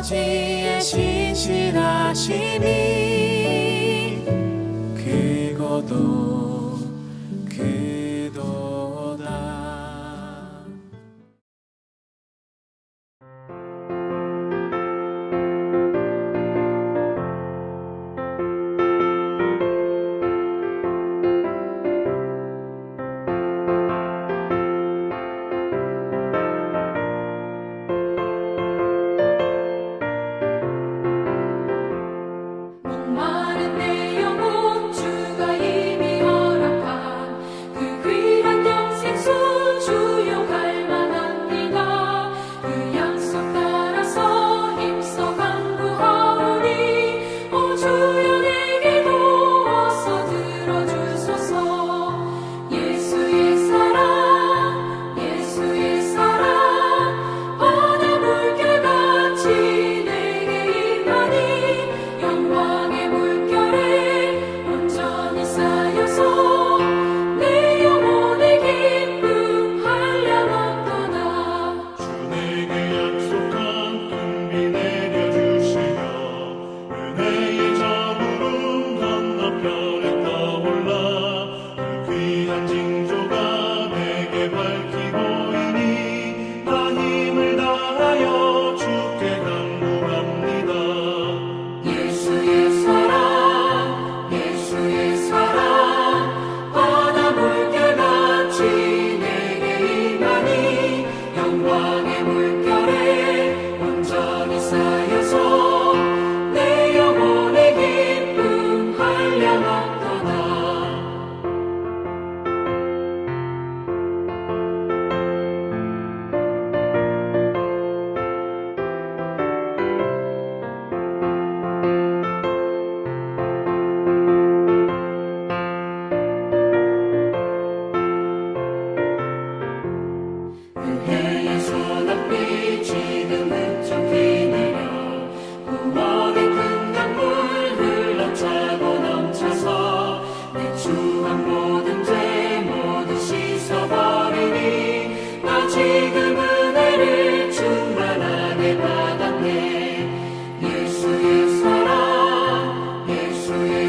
아버지의 신실하심이 크고도 크도다. 목마른 내 영혼 주가 이미 허락한 그 귀한 영생수 주용할 만합니다. 그 약속 따라서 힘써 간구하오니 오 주여 내게도 어서 들어주소서. 예수의 사랑 예수의 사랑 바다 물결같이 내게 임하니 영광의 물결에 온전히 쌓여서 내 영혼의 기쁨 한량없도다. 주 내게 약속한 tum비 내려주시며 은혜의 저물음 건너편에 떠올라 그 귀한 징조가 내게 밝히고이니 나 힘을 다하여 주께 간구합니다. 예수의 사랑 바다 물결같이 내게 임하니 영광의 물결에 온전히 쌓여서 내 영혼의 기쁨 한량없도다. 은혜의 소낙비 지금은 좁히 내려 구원의 큰 강물 흘러차고 넘쳐서 내 추한 모든 죄 모두 씻어버리니 나 지금 은혜를 충만하게 받았네. 예수의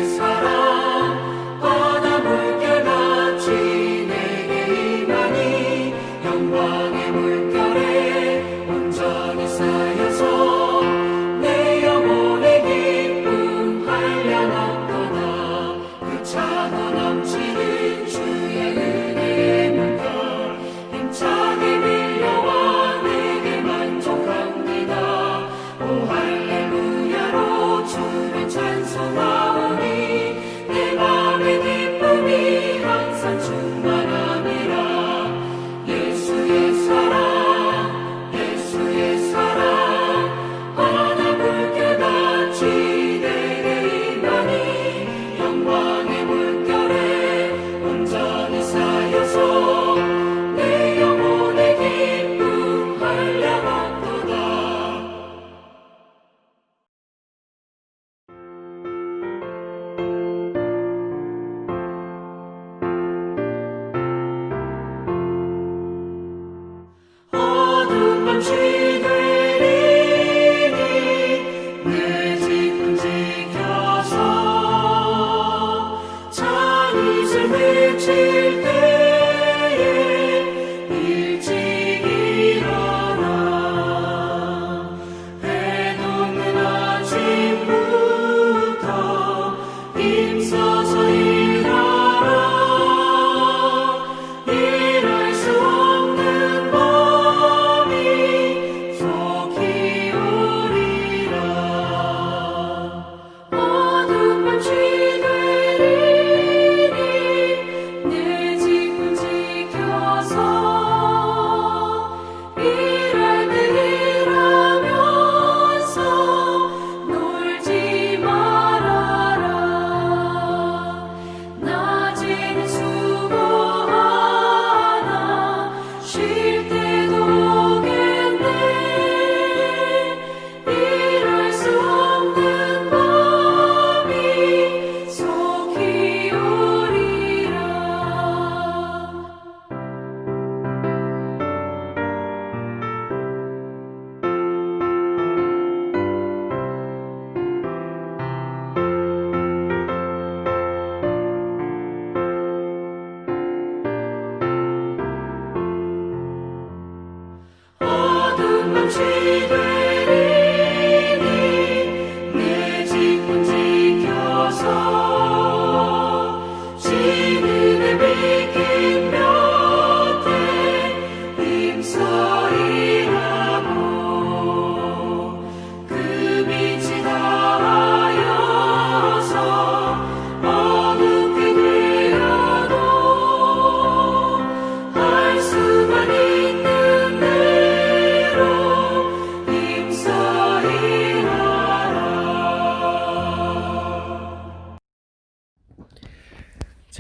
사랑 바다 물결같이 내게 임하니 영광의 물결에 온전히 쌓여서 내 영혼의 기쁨 한량없도다. 그 차고 넘치는 주의 은혜의 물결 힘차게 밀려와 내게 만족합니다. 오 할렐루야로 주를 찬송하오니 내 맘의 기쁨이 항상 충만함이라. 예수의 사랑 바다 물결같이 내게 임하니 영광의 물결에 온전히 쌓여서 내 영혼의 기쁨 한량없도다. 어둠 밤 쉬되리니 내 집은 지켜서 찬이슬 맺힐 때에 일찍 일어나 해 돋는 아침부터 힘써서 일하라. 일할 수 없는 밤이 속히 오리라. 어둠 밤 쉬되리니 내 집은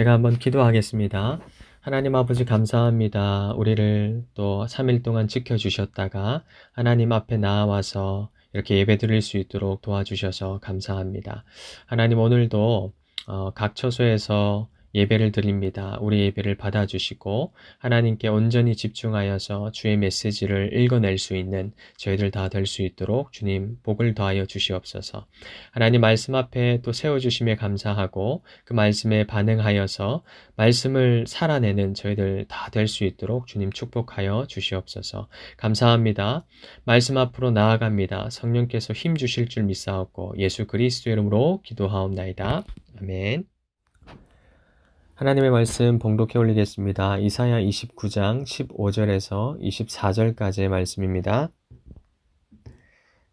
제가 한번 기도하겠습니다. 하나님 아버지 감사합니다. 우리를 또 3일 동안 지켜주셨다가 하나님 앞에 나와서 이렇게 예배 드릴 수 있도록 도와주셔서 감사합니다. 하나님 오늘도 각 처소에서 예배를 드립니다. 우리 예배를 받아주시고 하나님께 온전히 집중하여서 주의 메시지를 읽어낼 수 있는 저희들 다 될 수 있도록 주님 복을 더하여 주시옵소서. 하나님 말씀 앞에 또 세워주심에 감사하고 그 말씀에 반응하여서 말씀을 살아내는 저희들 다 될 수 있도록 주님 축복하여 주시옵소서. 감사합니다. 말씀 앞으로 나아갑니다. 성령께서 힘 주실 줄 믿사옵고 예수 그리스도 이름으로 기도하옵나이다. 아멘. 하나님의 말씀 봉독해 올리겠습니다. 이사야 29장 15절에서 24절까지의 말씀입니다.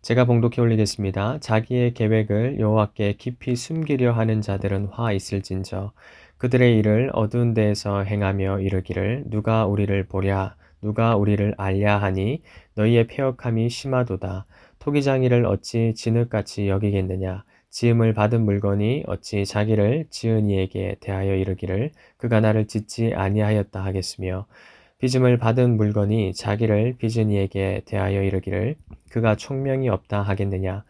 제가 봉독해 올리겠습니다. 자기의 계획을 여호와께 깊이 숨기려 하는 자들은 화 있을진저 그들의 일을 어두운 데에서 행하며 이르기를 누가 우리를 보랴 누가 우리를 알랴 하니 너희의 패역함이 심하도다. 토기장이를 어찌 진흙같이 여기겠느냐 지음을 받은 물건이 어찌 자기를 지은 이에게 대하여 이르기를 그가 나를 짓지 아니하였다 하겠으며 빚음을 받은 물건이 자기를 빚은 이에게 대하여 이르기를 그가 총명이 없다 하겠느냐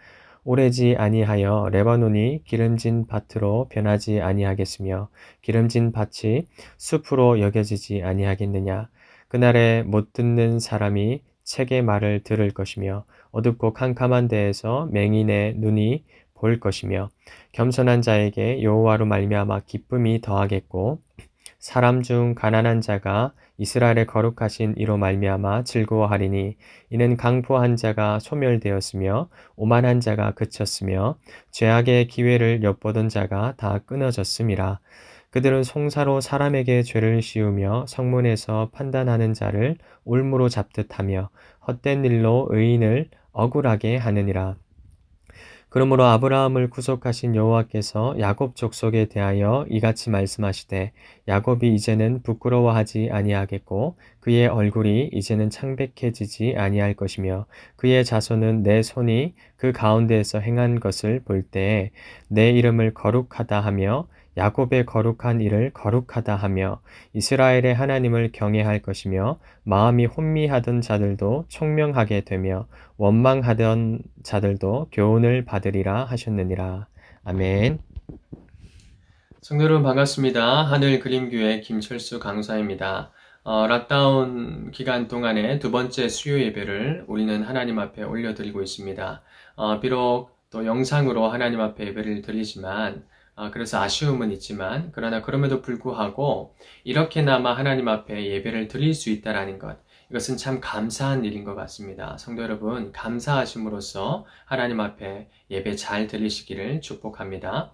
오래지 아니하여 레바논이 기름진 밭으로 변하지 아니하겠으며 기름진 밭이 숲으로 여겨지지 아니하겠느냐 그날에 못 듣는 사람이 책의 말을 들을 것이며 어둡고 캄캄한 데에서 맹인의 눈이 볼 것이며 겸손한 자에게 여호와로 말미암아 기쁨이 더하겠고 사람 중 가난한 자가 이스라엘의 거룩하신 이로 말미암아 즐거워하리니 이는 강포한 자가 소멸되었으며 오만한 자가 그쳤으며 죄악의 기회를 엿보던 자가 다 끊어졌음이라. 그들은 송사로 사람에게 죄를 씌우며 성문에서 판단하는 자를 올무로 잡듯 하며 헛된 일로 의인을 억울하게 하느니라. 그러므로 아브라함을 구속하신 여호와께서 야곱 족속에 대하여 이같이 말씀하시되 야곱이 이제는 부끄러워하지 아니하겠고 그의 얼굴이 이제는 창백해지지 아니할 것이며 그의 자손은 내 손이 그 가운데에서 행한 것을 볼 때에 내 이름을 거룩하다 하며 야곱의 거룩한 일을 거룩하다 하며 이스라엘의 하나님을 경외할 것이며 마음이 혼미하던 자들도 총명하게 되며 원망하던 자들도 교훈을 받으리라 하셨느니라. 아멘. 성도 여러분 반갑습니다. 하늘그림교회 김철수 강사입니다. 락다운 기간 동안에 두 번째 수요 예배를 우리는 하나님 앞에 올려드리고 있습니다. 비록 또 영상으로 하나님 앞에 예배를 드리지만 그래서 아쉬움은 있지만 그러나 그럼에도 불구하고 이렇게나마 하나님 앞에 예배를 드릴 수 있다는 것 이것은 참 감사한 일인 것 같습니다. 성도 여러분 감사하심으로써 하나님 앞에 예배 잘 드리시기를 축복합니다.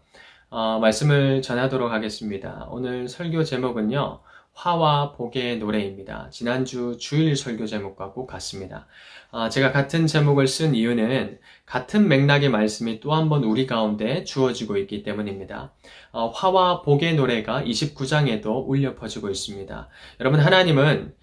말씀을 전하도록 하겠습니다. 오늘 설교 제목은요. 화와 복의 노래입니다. 지난주 주일 설교 제목과 꼭 같습니다. 제가 같은 제목을 쓴 이유는 같은 맥락의 말씀이 또 한 번 우리 가운데 주어지고 있기 때문입니다. 화와 복의 노래가 29장에도 울려 퍼지고 있습니다. 여러분 하나님은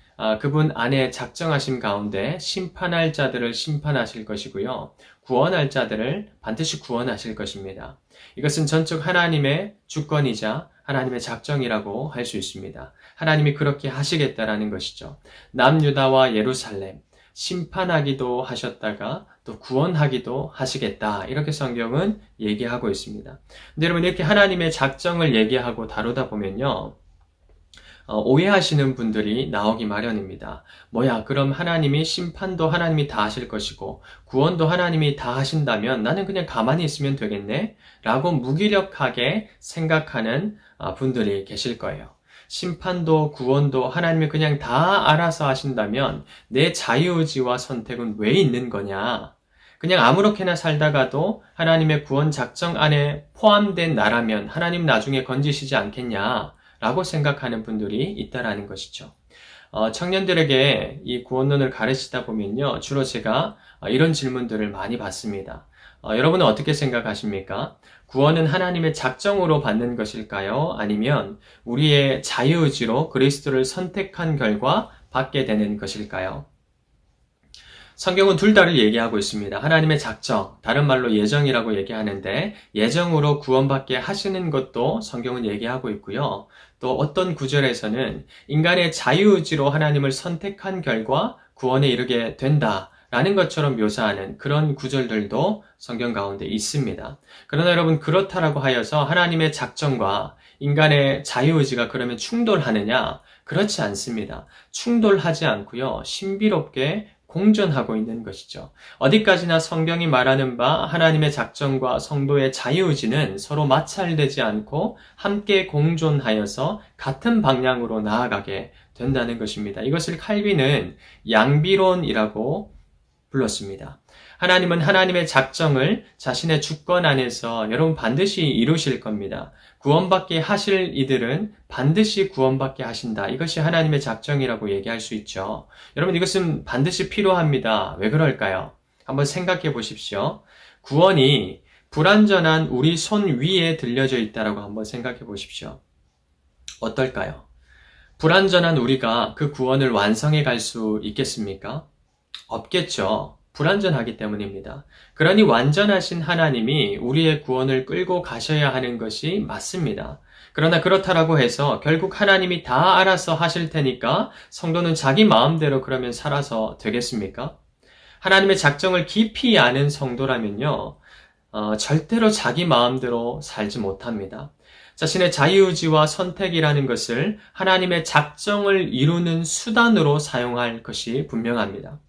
그분 안에 작정하심 가운데 심판할 자들을 심판하실 것이고요. 구원할 자들을 반드시 구원하실 것입니다. 이것은 전적 하나님의 주권이자 하나님의 작정이라고 할 수 있습니다. 하나님이 그렇게 하시겠다라는 것이죠. 남유다와 예루살렘 심판하기도 하셨다가 또 구원하기도 하시겠다. 이렇게 성경은 얘기하고 있습니다. 근데 여러분 이렇게 하나님의 작정을 얘기하고 다루다 보면요. 오해하시는 분들이 나오기 마련입니다. 뭐야 그럼 하나님이 심판도 하나님이 다 하실 것이고 구원도 하나님이 다 하신다면 나는 그냥 가만히 있으면 되겠네? 라고 무기력하게 생각하는 분들이 계실 거예요. 심판도 구원도 하나님이 그냥 다 알아서 하신다면 내 자유의지와 선택은 왜 있는 거냐? 그냥 아무렇게나 살다가도 하나님의 구원 작정 안에 포함된 나라면 하나님 나중에 건지시지 않겠냐? 라고 생각하는 분들이 있다라는 것이죠. 청년들에게 이 구원론을 가르치다 보면요. 주로 제가 이런 질문들을 많이 받습니다. 여러분은 어떻게 생각하십니까? 구원은 하나님의 작정으로 받는 것일까요? 아니면 우리의 자유의지로 그리스도를 선택한 결과 받게 되는 것일까요? 성경은 둘 다를 얘기하고 있습니다. 하나님의 작정, 다른 말로 예정이라고 얘기하는데 예정으로 구원받게 하시는 것도 성경은 얘기하고 있고요. 또 어떤 구절에서는 인간의 자유의지로 하나님을 선택한 결과 구원에 이르게 된다라는 것처럼 묘사하는 그런 구절들도 성경 가운데 있습니다. 그러나 여러분, 그렇다라고 하여서 하나님의 작정과 인간의 자유의지가 그러면 충돌하느냐? 그렇지 않습니다. 충돌하지 않고요, 신비롭게 공존하고 있는 것이죠. 어디까지나 성경이 말하는 바 하나님의 작정과 성도의 자유의지는 서로 마찰되지 않고 함께 공존하여서 같은 방향으로 나아가게 된다는 것입니다. 이것을 칼빈은 양비론이라고 불렀습니다. 하나님은 하나님의 작정을 자신의 주권 안에서 여러분 반드시 이루실 겁니다. 구원받게 하실 이들은 반드시 구원받게 하신다. 이것이 하나님의 작정이라고 얘기할 수 있죠. 여러분, 이것은 반드시 필요합니다. 왜 그럴까요? 한번 생각해 보십시오. 구원이 불완전한 우리 손 위에 들려져 있다라고 한번 생각해 보십시오. 어떨까요? 불완전한 우리가 그 구원을 완성해 갈 수 있겠습니까? 없겠죠. 불완전하기 때문입니다. 그러니 완전하신 하나님이 우리의 구원을 끌고 가셔야 하는 것이 맞습니다. 그러나 그렇다라고 해서 결국 하나님이 다 알아서 하실 테니까 성도는 자기 마음대로 그러면 살아서 되겠습니까? 하나님의 작정을 깊이 아는 성도라면요, 절대로 자기 마음대로 살지 못합니다. 자신의 자유의지와 선택이라는 것을 하나님의 작정을 이루는 수단으로 사용할 것이 분명합니다.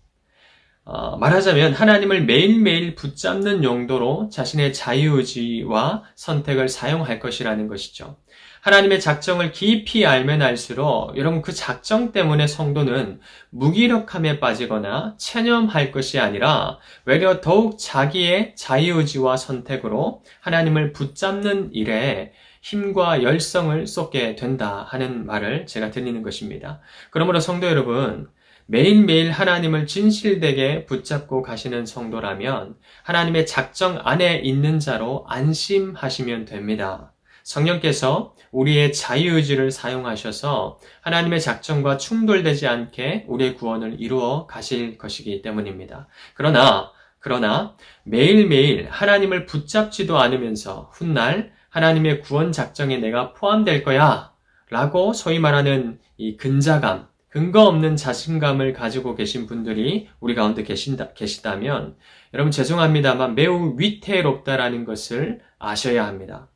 말하자면 하나님을 매일매일 붙잡는 용도로 자신의 자유의지와 선택을 사용할 것이라는 것이죠. 하나님의 작정을 깊이 알면 알수록 여러분, 그 작정 때문에 성도는 무기력함에 빠지거나 체념할 것이 아니라 외려 더욱 자기의 자유의지와 선택으로 하나님을 붙잡는 일에 힘과 열성을 쏟게 된다 하는 말을 제가 드리는 것입니다. 그러므로 성도 여러분, 매일매일 하나님을 진실되게 붙잡고 가시는 성도라면 하나님의 작정 안에 있는 자로 안심하시면 됩니다. 성령께서 우리의 자유의지를 사용하셔서 하나님의 작정과 충돌되지 않게 우리의 구원을 이루어 가실 것이기 때문입니다. 그러나 매일매일 하나님을 붙잡지도 않으면서 훗날 하나님의 구원 작정에 내가 포함될 거야 라고 소위 말하는 이 근자감, 근거 없는 자신감을 가지고 계신 분들이 우리 가운데 계시다면 여러분, 죄송합니다만 매우 위태롭다라는 것을 아셔야 합니다.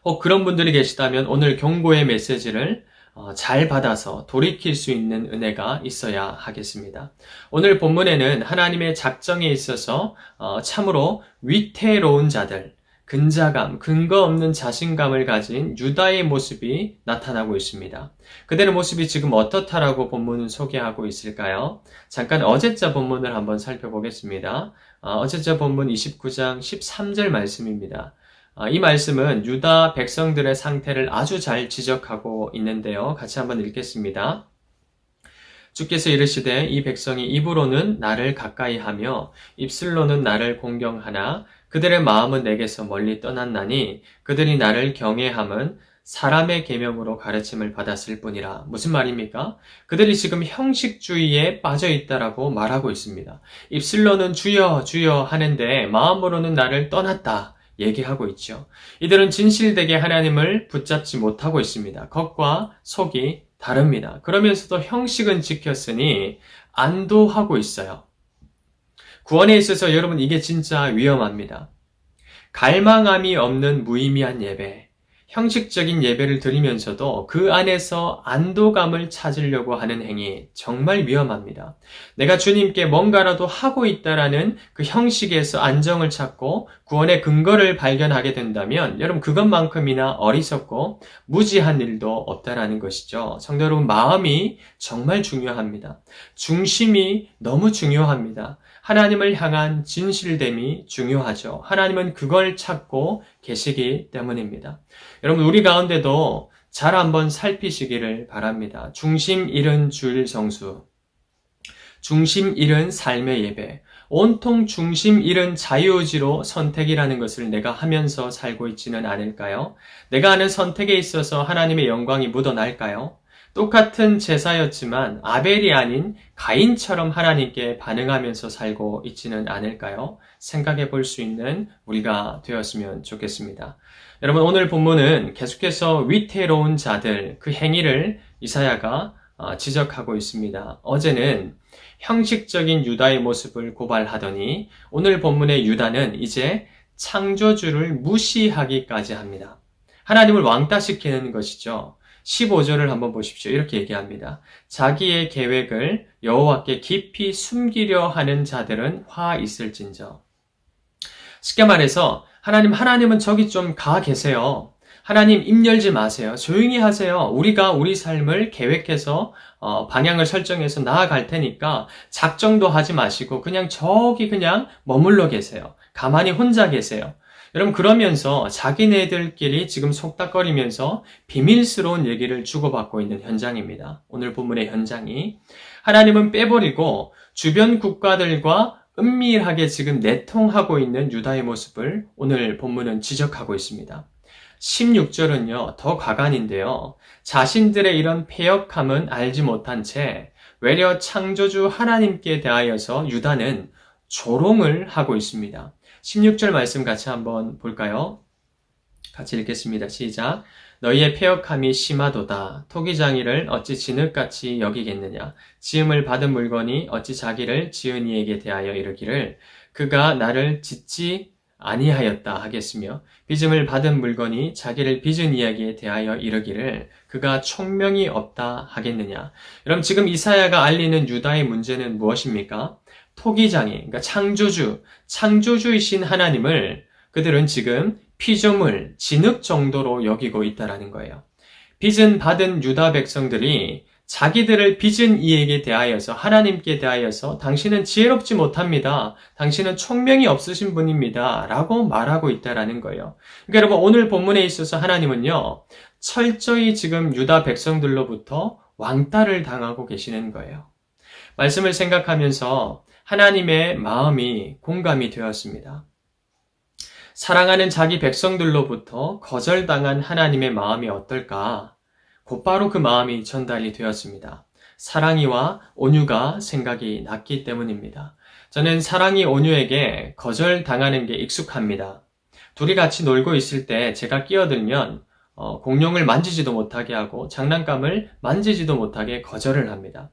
혹 그런 분들이 계시다면 오늘 경고의 메시지를 잘 받아서 돌이킬 수 있는 은혜가 있어야 하겠습니다. 오늘 본문에는 하나님의 작정에 있어서 참으로 위태로운 자들, 근자감, 근거 없는 자신감을 가진 유다의 모습이 나타나고 있습니다. 그들의 모습이 지금 어떻다라고 본문은 소개하고 있을까요? 잠깐 어제자 본문을 한번 살펴보겠습니다. 어제자 본문 29장 13절 말씀입니다. 이 말씀은 유다 백성들의 상태를 아주 잘 지적하고 있는데요. 같이 한번 읽겠습니다. 주께서 이르시되 이 백성이 입으로는 나를 가까이하며 입술로는 나를 공경하나 그들의 마음은 내게서 멀리 떠났나니 그들이 나를 경외함은 사람의 계명으로 가르침을 받았을 뿐이라. 무슨 말입니까? 그들이 지금 형식주의에 빠져 있다라고 말하고 있습니다. 입술로는 주여 주여 하는데 마음으로는 나를 떠났다 얘기하고 있죠. 이들은 진실되게 하나님을 붙잡지 못하고 있습니다. 겉과 속이 다릅니다. 그러면서도 형식은 지켰으니 안도하고 있어요. 구원에 있어서 여러분, 이게 진짜 위험합니다. 갈망함이 없는 무의미한 예배, 형식적인 예배를 드리면서도 그 안에서 안도감을 찾으려고 하는 행위, 정말 위험합니다. 내가 주님께 뭔가라도 하고 있다라는 그 형식에서 안정을 찾고 구원의 근거를 발견하게 된다면 여러분, 그것만큼이나 어리석고 무지한 일도 없다라는 것이죠. 성도 여러분, 마음이 정말 중요합니다. 중심이 너무 중요합니다. 하나님을 향한 진실됨이 중요하죠. 하나님은 그걸 찾고 계시기 때문입니다. 여러분, 우리 가운데도 잘 한번 살피시기를 바랍니다. 중심 잃은 주일 성수, 중심 잃은 삶의 예배, 온통 중심 잃은 자유의지로 선택이라는 것을 내가 하면서 살고 있지는 않을까요? 내가 하는 선택에 있어서 하나님의 영광이 묻어날까요? 똑같은 제사였지만 아벨이 아닌 가인처럼 하나님께 반응하면서 살고 있지는 않을까요? 생각해 볼 수 있는 우리가 되었으면 좋겠습니다. 여러분, 오늘 본문은 계속해서 위태로운 자들, 그 행위를 이사야가 지적하고 있습니다. 어제는 형식적인 유다의 모습을 고발하더니 오늘 본문의 유다는 이제 창조주를 무시하기까지 합니다. 하나님을 왕따시키는 것이죠. 15절을 한번 보십시오. 이렇게 얘기합니다. 자기의 계획을 여호와께 깊이 숨기려 하는 자들은 화 있을진저. 쉽게 말해서 하나님은 저기 좀 가 계세요. 하나님 입 열지 마세요. 조용히 하세요. 우리가 우리 삶을 계획해서 방향을 설정해서 나아갈 테니까 작정도 하지 마시고 그냥 저기 그냥 머물러 계세요. 가만히 혼자 계세요. 여러분, 그러면서 자기네들끼리 지금 속닥거리면서 비밀스러운 얘기를 주고받고 있는 현장입니다. 오늘 본문의 현장이. 하나님은 빼버리고 주변 국가들과 은밀하게 지금 내통하고 있는 유다의 모습을 오늘 본문은 지적하고 있습니다. 16절은요, 더 가관인데요. 자신들의 이런 패역함은 알지 못한 채 외려 창조주 하나님께 대하여서 유다는 조롱을 하고 있습니다. 16절 말씀 같이 한번 볼까요? 같이 읽겠습니다. 시작. 너희의 패역함이 심하도다. 토기장이를 어찌 진흙같이 여기겠느냐. 지음을 받은 물건이 어찌 자기를 지은 이에게 대하여 이르기를 그가 나를 짓지 아니하였다 하겠으며 빚음을 받은 물건이 자기를 빚은 이에게 대하여 이르기를 그가 총명이 없다 하겠느냐. 여러분, 지금 이사야가 알리는 유다의 문제는 무엇입니까? 토기장이, 그러니까 창조주이신 하나님을 그들은 지금 피조물, 진흙 정도로 여기고 있다라는 거예요. 빚은 받은 유다 백성들이 자기들을 빚은 이에게 대하여서, 하나님께 대하여서 당신은 지혜롭지 못합니다. 당신은 총명이 없으신 분입니다. 라고 말하고 있다라는 거예요. 그러니까 여러분, 오늘 본문에 있어서 하나님은요, 철저히 지금 유다 백성들로부터 왕따를 당하고 계시는 거예요. 말씀을 생각하면서 하나님의 마음이 공감이 되었습니다. 사랑하는 자기 백성들로부터 거절당한 하나님의 마음이 어떨까? 곧바로 그 마음이 전달이 되었습니다. 사랑이와 온유가 생각이 났기 때문입니다. 저는 사랑이 온유에게 거절당하는 게 익숙합니다. 둘이 같이 놀고 있을 때 제가 끼어들면 공룡을 만지지도 못하게 하고 장난감을 만지지도 못하게 거절을 합니다.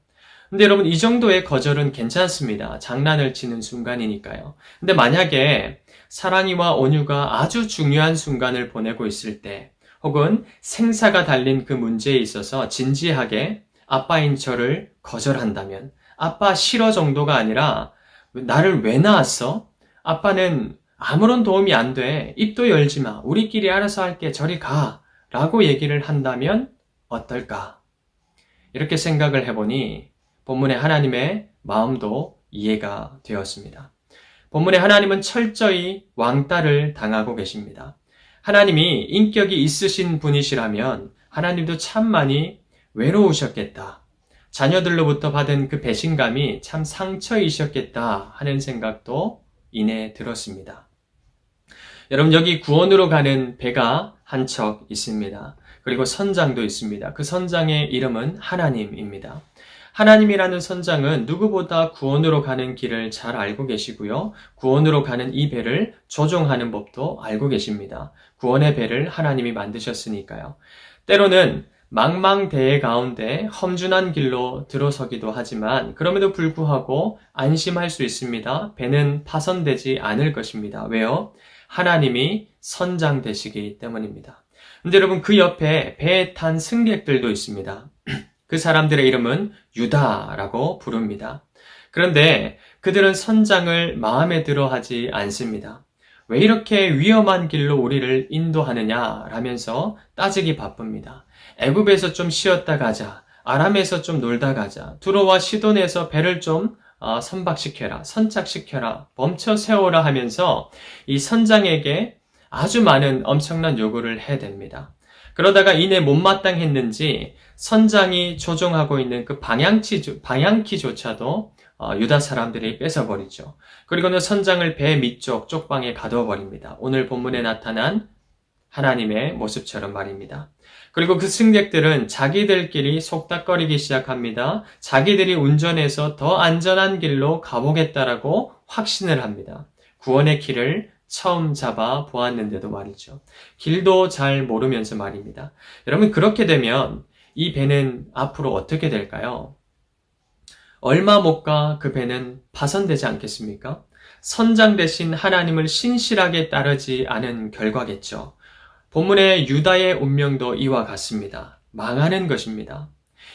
근데 여러분, 이 정도의 거절은 괜찮습니다. 장난을 치는 순간이니까요. 근데 만약에 사랑이와 온유가 아주 중요한 순간을 보내고 있을 때, 혹은 생사가 달린 그 문제에 있어서 진지하게 아빠인 저를 거절한다면, 아빠 싫어 정도가 아니라 나를 왜 낳았어? 아빠는 아무런 도움이 안 돼. 입도 열지 마. 우리끼리 알아서 할게. 저리 가. 라고 얘기를 한다면 어떨까? 이렇게 생각을 해보니 본문의 하나님의 마음도 이해가 되었습니다. 본문의 하나님은 철저히 왕따를 당하고 계십니다. 하나님이 인격이 있으신 분이시라면 하나님도 참 많이 외로우셨겠다. 자녀들로부터 받은 그 배신감이 참 상처이셨겠다 하는 생각도 이내 들었습니다. 여러분, 여기 구원으로 가는 배가 한 척 있습니다. 그리고 선장도 있습니다. 그 선장의 이름은 하나님입니다. 하나님이라는 선장은 누구보다 구원으로 가는 길을 잘 알고 계시고요. 구원으로 가는 이 배를 조종하는 법도 알고 계십니다. 구원의 배를 하나님이 만드셨으니까요. 때로는 망망대해 가운데 험준한 길로 들어서기도 하지만 그럼에도 불구하고 안심할 수 있습니다. 배는 파손되지 않을 것입니다. 왜요? 하나님이 선장 되시기 때문입니다. 근데 여러분, 그 옆에 배에 탄 승객들도 있습니다. 그 사람들의 이름은 유다라고 부릅니다. 그런데 그들은 선장을 마음에 들어 하지 않습니다. 왜 이렇게 위험한 길로 우리를 인도하느냐 라면서 따지기 바쁩니다. 애굽에서 좀 쉬었다 가자. 아람에서 좀 놀다 가자. 두로와 시돈에서 배를 좀 선박시켜라. 선착시켜라. 멈춰 세워라 하면서 이 선장에게 아주 많은 엄청난 요구를 해댑니다. 그러다가 이내 못마땅했는지 선장이 조종하고 있는 그 방향키조차도 유다 사람들이 뺏어버리죠. 그리고는 선장을 배 밑쪽 쪽방에 가두어 버립니다. 오늘 본문에 나타난 하나님의 모습처럼 말입니다. 그리고 그 승객들은 자기들끼리 속닥거리기 시작합니다. 자기들이 운전해서 더 안전한 길로 가보겠다라고 확신을 합니다. 구원의 길을 처음 잡아 보았는데도 말이죠. 길도 잘 모르면서 말입니다. 여러분, 그렇게 되면 이 배는 앞으로 어떻게 될까요? 얼마 못 가 그 배는 파손되지 않겠습니까? 선장 대신 하나님을 신실하게 따르지 않은 결과겠죠. 본문의 유다의 운명도 이와 같습니다. 망하는 것입니다.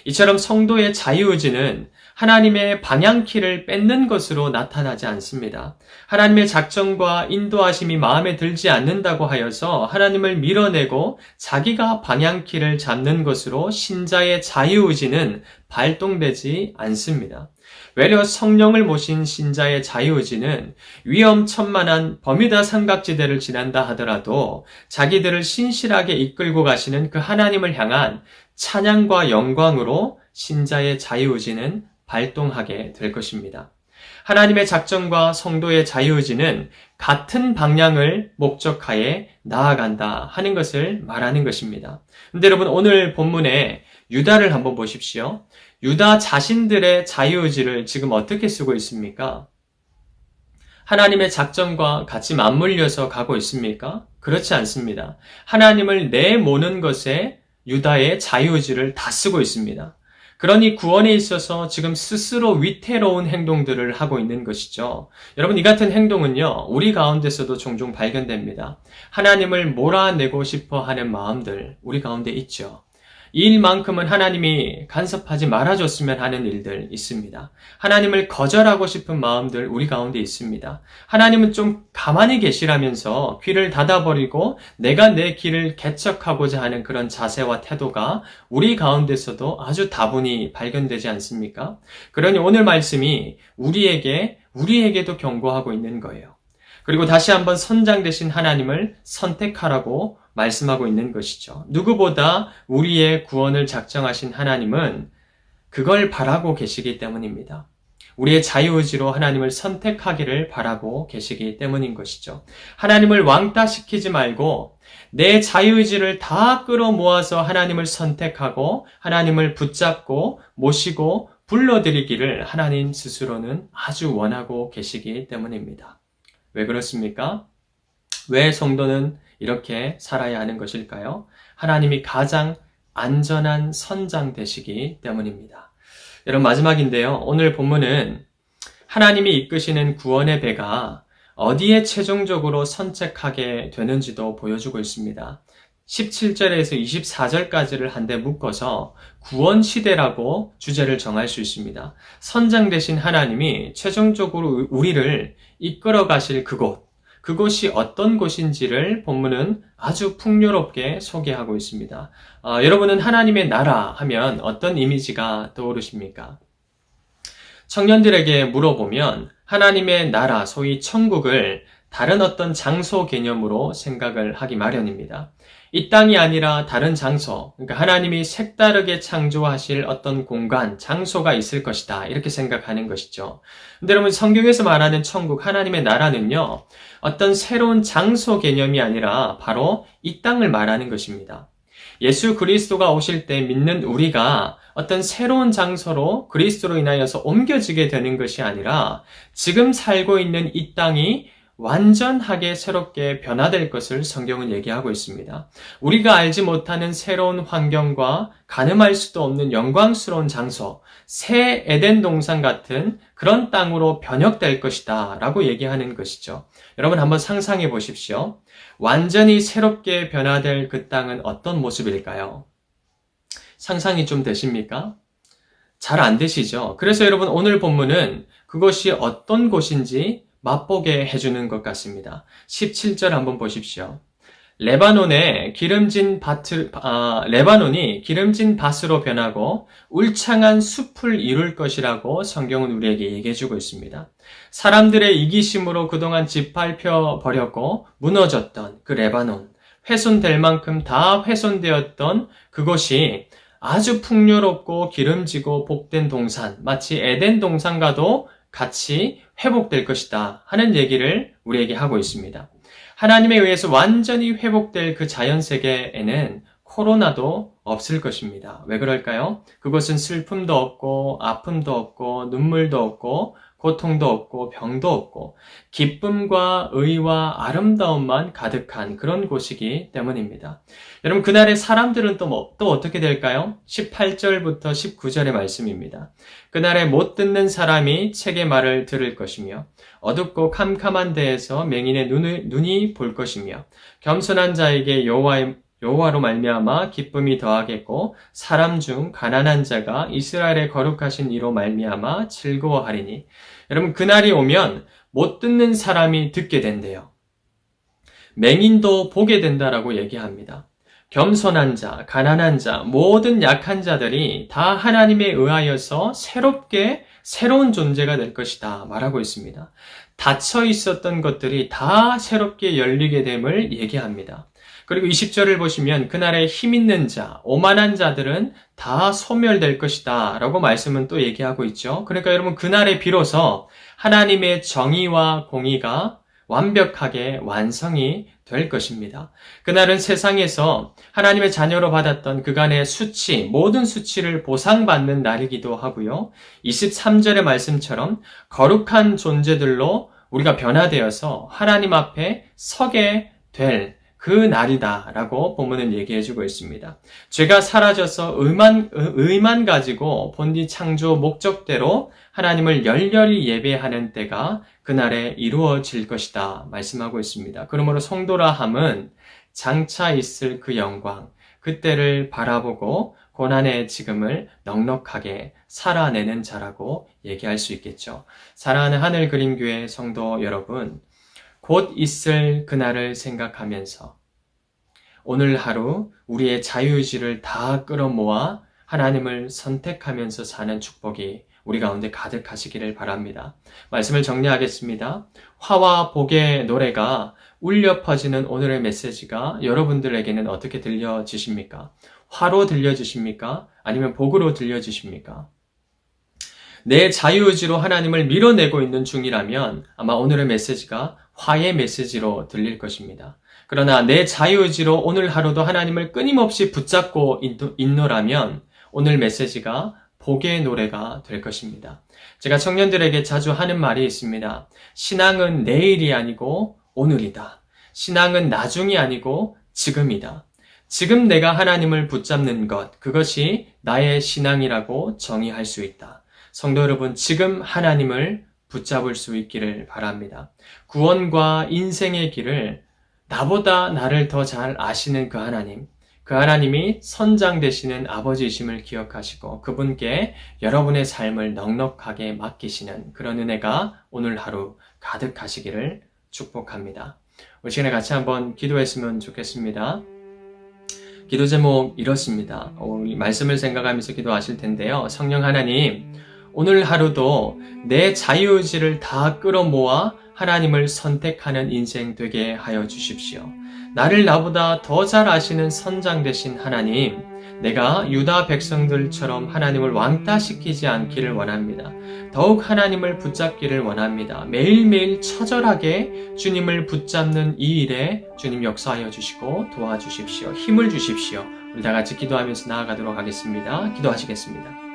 이처럼 성도의 자유의지는 하나님의 방향키를 뺏는 것으로 나타나지 않습니다. 하나님의 작정과 인도하심이 마음에 들지 않는다고 하여서 하나님을 밀어내고 자기가 방향키를 잡는 것으로 신자의 자유의지는 발동되지 않습니다. 외려 성령을 모신 신자의 자유의지는 위험천만한 버뮤다 삼각지대를 지난다 하더라도 자기들을 신실하게 이끌고 가시는 그 하나님을 향한 찬양과 영광으로 신자의 자유의지는 발동하게 될 것입니다. 하나님의 작정과 성도의 자유의지는 같은 방향을 목적하에 나아간다 하는 것을 말하는 것입니다. 근데 여러분, 오늘 본문에 유다를 한번 보십시오. 유다 자신들의 자유의지를 지금 어떻게 쓰고 있습니까? 하나님의 작정과 같이 맞물려서 가고 있습니까? 그렇지 않습니다. 하나님을 내모는 것에 유다의 자유의지를 다 쓰고 있습니다. 그러니 구원에 있어서 지금 스스로 위태로운 행동들을 하고 있는 것이죠. 여러분, 이 같은 행동은요, 우리 가운데서도 종종 발견됩니다. 하나님을 몰아내고 싶어 하는 마음들, 우리 가운데 있죠. 이 일만큼은 하나님이 간섭하지 말아줬으면 하는 일들 있습니다. 하나님을 거절하고 싶은 마음들 우리 가운데 있습니다. 하나님은 좀 가만히 계시라면서 귀를 닫아버리고 내가 내 길을 개척하고자 하는 그런 자세와 태도가 우리 가운데서도 아주 다분히 발견되지 않습니까? 그러니 오늘 말씀이 우리에게도 경고하고 있는 거예요. 그리고 다시 한번 선장 되신 하나님을 선택하라고 말씀하고 있는 것이죠. 누구보다 우리의 구원을 작정하신 하나님은 그걸 바라고 계시기 때문입니다. 우리의 자유의지로 하나님을 선택하기를 바라고 계시기 때문인 것이죠. 하나님을 왕따시키지 말고 내 자유의지를 다 끌어모아서 하나님을 선택하고 하나님을 붙잡고 모시고 불러들이기를 하나님 스스로는 아주 원하고 계시기 때문입니다. 왜 그렇습니까? 왜 성도는 이렇게 살아야 하는 것일까요? 하나님이 가장 안전한 선장 되시기 때문입니다. 여러분, 마지막인데요. 오늘 본문은 하나님이 이끄시는 구원의 배가 어디에 최종적으로 선책하게 되는지도 보여주고 있습니다. 17절에서 24절까지를 한데 묶어서 구원시대라고 주제를 정할 수 있습니다. 선장 되신 하나님이 최종적으로 우리를 이끌어 가실 그곳이 어떤 곳인지를 본문은 아주 풍요롭게 소개하고 있습니다. 여러분은 하나님의 나라 하면 어떤 이미지가 떠오르십니까? 청년들에게 물어보면 하나님의 나라, 소위 천국을 다른 어떤 장소 개념으로 생각을 하기 마련입니다. 이 땅이 아니라 다른 장소, 그러니까 하나님이 색다르게 창조하실 어떤 공간, 장소가 있을 것이다. 이렇게 생각하는 것이죠. 근데 여러분, 성경에서 말하는 천국, 하나님의 나라는요, 어떤 새로운 장소 개념이 아니라 바로 이 땅을 말하는 것입니다. 예수 그리스도가 오실 때 믿는 우리가 어떤 새로운 장소로 그리스도로 인하여서 옮겨지게 되는 것이 아니라 지금 살고 있는 이 땅이 완전하게 새롭게 변화될 것을 성경은 얘기하고 있습니다. 우리가 알지 못하는 새로운 환경과 가늠할 수도 없는 영광스러운 장소, 새 에덴 동산 같은 그런 땅으로 변혁될 것이다 라고 얘기하는 것이죠. 여러분, 한번 상상해 보십시오. 완전히 새롭게 변화될 그 땅은 어떤 모습일까요? 상상이 좀 되십니까? 잘 안 되시죠? 그래서 여러분, 오늘 본문은 그것이 어떤 곳인지 맛보게 해주는 것 같습니다. 17절 한번 보십시오. 레바논이 기름진 밭으로 변하고 울창한 숲을 이룰 것이라고 성경은 우리에게 얘기해주고 있습니다. 사람들의 이기심으로 그동안 짓밟혀 버렸고 무너졌던 그 레바논, 훼손될 만큼 다 훼손되었던 그것이 아주 풍요롭고 기름지고 복된 동산, 마치 에덴 동산과도 같이 회복될 것이다 하는 얘기를 우리에게 하고 있습니다. 하나님에 의해서 완전히 회복될 그 자연세계에는 코로나도 없을 것입니다. 왜 그럴까요? 그것은 슬픔도 없고 아픔도 없고 눈물도 없고 고통도 없고 병도 없고 기쁨과 의와 아름다움만 가득한 그런 곳이기 때문입니다. 여러분, 그날의 사람들은 또 어떻게 될까요? 18절부터 19절의 말씀입니다. 그날에 못 듣는 사람이 책의 말을 들을 것이며 어둡고 캄캄한 데에서 맹인의 눈이 볼 것이며 겸손한 자에게 여호와로 말미암아 기쁨이 더하겠고 사람 중 가난한 자가 이스라엘의 거룩하신 이로 말미암아 즐거워하리니. 여러분, 그날이 오면 못 듣는 사람이 듣게 된대요. 맹인도 보게 된다라고 얘기합니다. 겸손한 자, 가난한 자, 모든 약한 자들이 다 하나님에 의하여서 새로운 존재가 될 것이다 말하고 있습니다. 닫혀 있었던 것들이 다 새롭게 열리게 됨을 얘기합니다. 그리고 20절을 보시면 그날에 힘 있는 자, 오만한 자들은 다 소멸될 것이다 라고 말씀은 또 얘기하고 있죠. 그러니까 여러분, 그날에 비로소 하나님의 정의와 공의가 완벽하게 완성이 될 것입니다. 그날은 세상에서 하나님의 자녀로 받았던 그간의 모든 수치를 보상받는 날이기도 하고요. 23절의 말씀처럼 거룩한 존재들로 우리가 변화되어서 하나님 앞에 서게 될 그 날이다라고 본문은 얘기해주고 있습니다. 죄가 사라져서 의만 가지고 본디 창조 목적대로 하나님을 열렬히 예배하는 때가 그날에 이루어질 것이다 말씀하고 있습니다. 그러므로 성도라 함은 장차 있을 그 영광, 그때를 바라보고 고난의 지금을 넉넉하게 살아내는 자라고 얘기할 수 있겠죠. 사랑하는 하늘그림교회 성도 여러분, 곧 있을 그날을 생각하면서 오늘 하루 우리의 자유의지를 다 끌어모아 하나님을 선택하면서 사는 축복이 우리 가운데 가득하시기를 바랍니다. 말씀을 정리하겠습니다. 화와 복의 노래가 울려 퍼지는 오늘의 메시지가 여러분들에게는 어떻게 들려지십니까? 화로 들려지십니까? 아니면 복으로 들려지십니까? 내 자유의지로 하나님을 밀어내고 있는 중이라면 아마 오늘의 메시지가 화의 메시지로 들릴 것입니다. 그러나 내 자유의지로 오늘 하루도 하나님을 끊임없이 붙잡고 있노라면 오늘 메시지가 복의 노래가 될 것입니다. 제가 청년들에게 자주 하는 말이 있습니다. 신앙은 내일이 아니고 오늘이다. 신앙은 나중이 아니고 지금이다. 지금 내가 하나님을 붙잡는 것, 그것이 나의 신앙이라고 정의할 수 있다. 성도 여러분, 지금 하나님을 붙잡을 수 있기를 바랍니다. 구원과 인생의 길을 나보다 나를 더 잘 아시는 그 하나님이 선장 되시는 아버지이심을 기억하시고 그분께 여러분의 삶을 넉넉하게 맡기시는 그런 은혜가 오늘 하루 가득하시기를 축복합니다. 우리 시간에 같이 한번 기도했으면 좋겠습니다. 기도 제목 이렇습니다. 우리 말씀을 생각하면서 기도하실 텐데요. 성령 하나님, 오늘 하루도 내 자유의지를 다 끌어모아 하나님을 선택하는 인생 되게 하여 주십시오. 나를 나보다 더 잘 아시는 선장 되신 하나님, 내가 유다 백성들처럼 하나님을 왕따시키지 않기를 원합니다. 더욱 하나님을 붙잡기를 원합니다. 매일매일 처절하게 주님을 붙잡는 이 일에 주님 역사하여 주시고 도와주십시오. 힘을 주십시오. 우리 다 같이 기도하면서 나아가도록 하겠습니다. 기도하시겠습니다.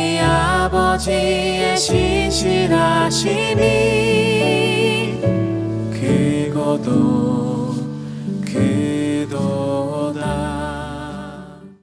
우리 아버지의 신실하심이 크고도